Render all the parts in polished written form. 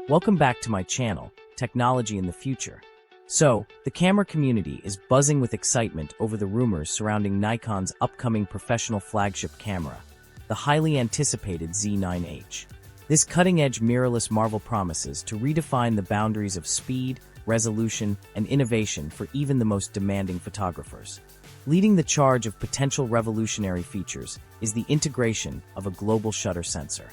Welcome back to my channel, Technology in the Future. So, the camera community is buzzing with excitement over the rumors surrounding Nikon's upcoming professional flagship camera, the highly anticipated Z9H. This cutting-edge mirrorless marvel promises to redefine the boundaries of speed, resolution, and innovation for even the most demanding photographers. Leading the charge of potential revolutionary features is the integration of a global shutter sensor.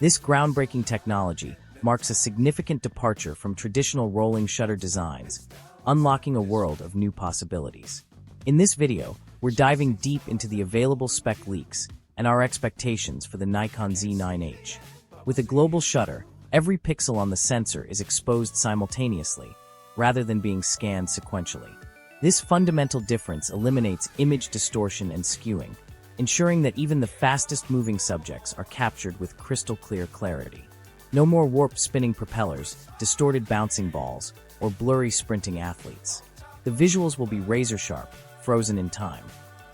This groundbreaking technology marks a significant departure from traditional rolling shutter designs, unlocking a world of new possibilities. In this video, we're diving deep into the available spec leaks and our expectations for the Nikon Z9H. With a global shutter, every pixel on the sensor is exposed simultaneously, rather than being scanned sequentially. This fundamental difference eliminates image distortion and skewing, ensuring that even the fastest-moving subjects are captured with crystal-clear clarity. No more warped spinning propellers, distorted bouncing balls, or blurry sprinting athletes. The visuals will be razor-sharp, frozen in time.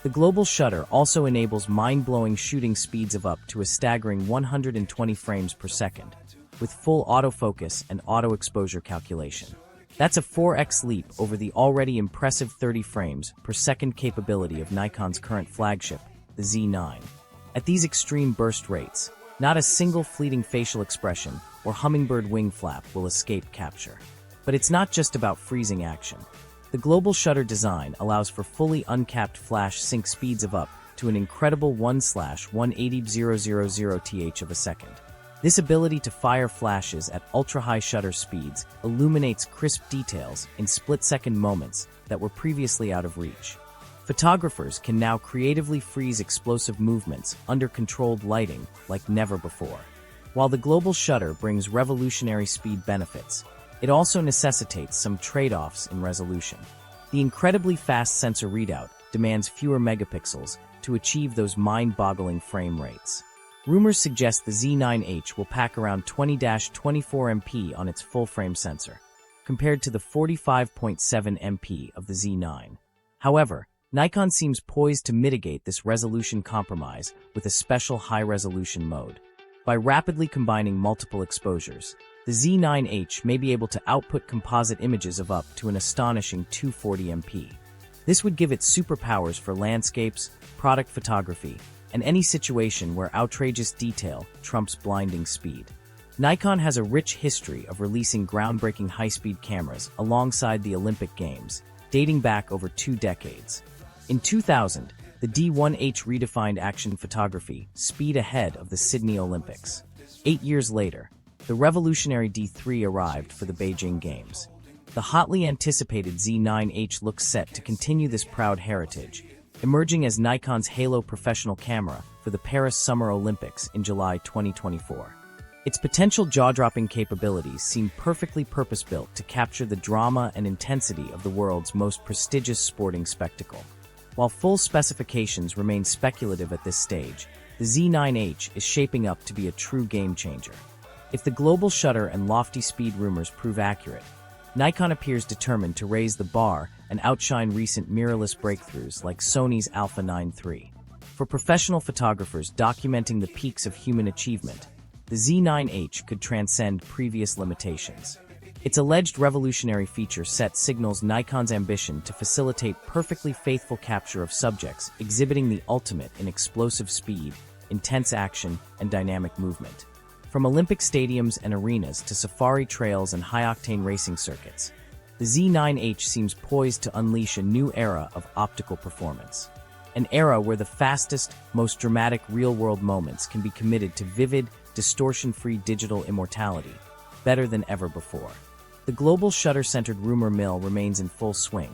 The global shutter also enables mind-blowing shooting speeds of up to a staggering 120 frames per second, with full autofocus and auto-exposure calculation. That's a 4x leap over the already impressive 30 frames per second capability of Nikon's current flagship, the Z9. At these extreme burst rates, not a single fleeting facial expression or hummingbird wing flap will escape capture. But it's not just about freezing action. The global shutter design allows for fully uncapped flash sync speeds of up to an incredible 1/180,000th of a second. This ability to fire flashes at ultra-high shutter speeds illuminates crisp details in split-second moments that were previously out of reach. Photographers can now creatively freeze explosive movements under controlled lighting like never before. While the global shutter brings revolutionary speed benefits, it also necessitates some trade-offs in resolution. The incredibly fast sensor readout demands fewer megapixels to achieve those mind-boggling frame rates. Rumors suggest the Z9H will pack around 20-24 MP on its full-frame sensor, compared to the 45.7 MP of the Z9. However, Nikon seems poised to mitigate this resolution compromise with a special high-resolution mode. By rapidly combining multiple exposures, the Z9H may be able to output composite images of up to an astonishing 240 MP. This would give it superpowers for landscapes, product photography, and any situation where outrageous detail trumps blinding speed. Nikon has a rich history of releasing groundbreaking high-speed cameras alongside the Olympic Games, dating back over 2 decades. In 2000, the D1H redefined action photography speed ahead of the Sydney Olympics. 8 years later, the revolutionary D3 arrived for the Beijing Games. The hotly anticipated Z9H looks set to continue this proud heritage, emerging as Nikon's Halo professional camera for the Paris Summer Olympics in July 2024. Its potential jaw-dropping capabilities seem perfectly purpose-built to capture the drama and intensity of the world's most prestigious sporting spectacle. While full specifications remain speculative at this stage, the Z9H is shaping up to be a true game-changer. If the global shutter and lofty speed rumors prove accurate, Nikon appears determined to raise the bar and outshine recent mirrorless breakthroughs like Sony's Alpha 9 III. For professional photographers documenting the peaks of human achievement, the Z9H could transcend previous limitations. Its alleged revolutionary feature set signals Nikon's ambition to facilitate perfectly faithful capture of subjects exhibiting the ultimate in explosive speed, intense action, and dynamic movement. From Olympic stadiums and arenas to safari trails and high-octane racing circuits, the Z9H seems poised to unleash a new era of optical performance. An era where the fastest, most dramatic real-world moments can be committed to vivid, distortion-free digital immortality, better than ever before. The global shutter-centered rumor mill remains in full swing,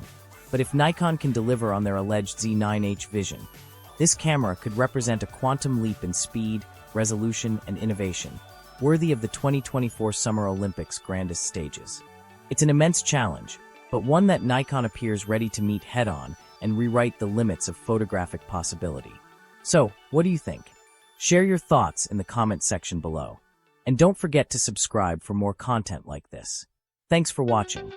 but if Nikon can deliver on their alleged Z9H vision, this camera could represent a quantum leap in speed, resolution, and innovation, worthy of the 2024 Summer Olympics' grandest stages. It's an immense challenge, but one that Nikon appears ready to meet head-on and rewrite the limits of photographic possibility. So, what do you think? Share your thoughts in the comment section below. And don't forget to subscribe for more content like this. Thanks for watching.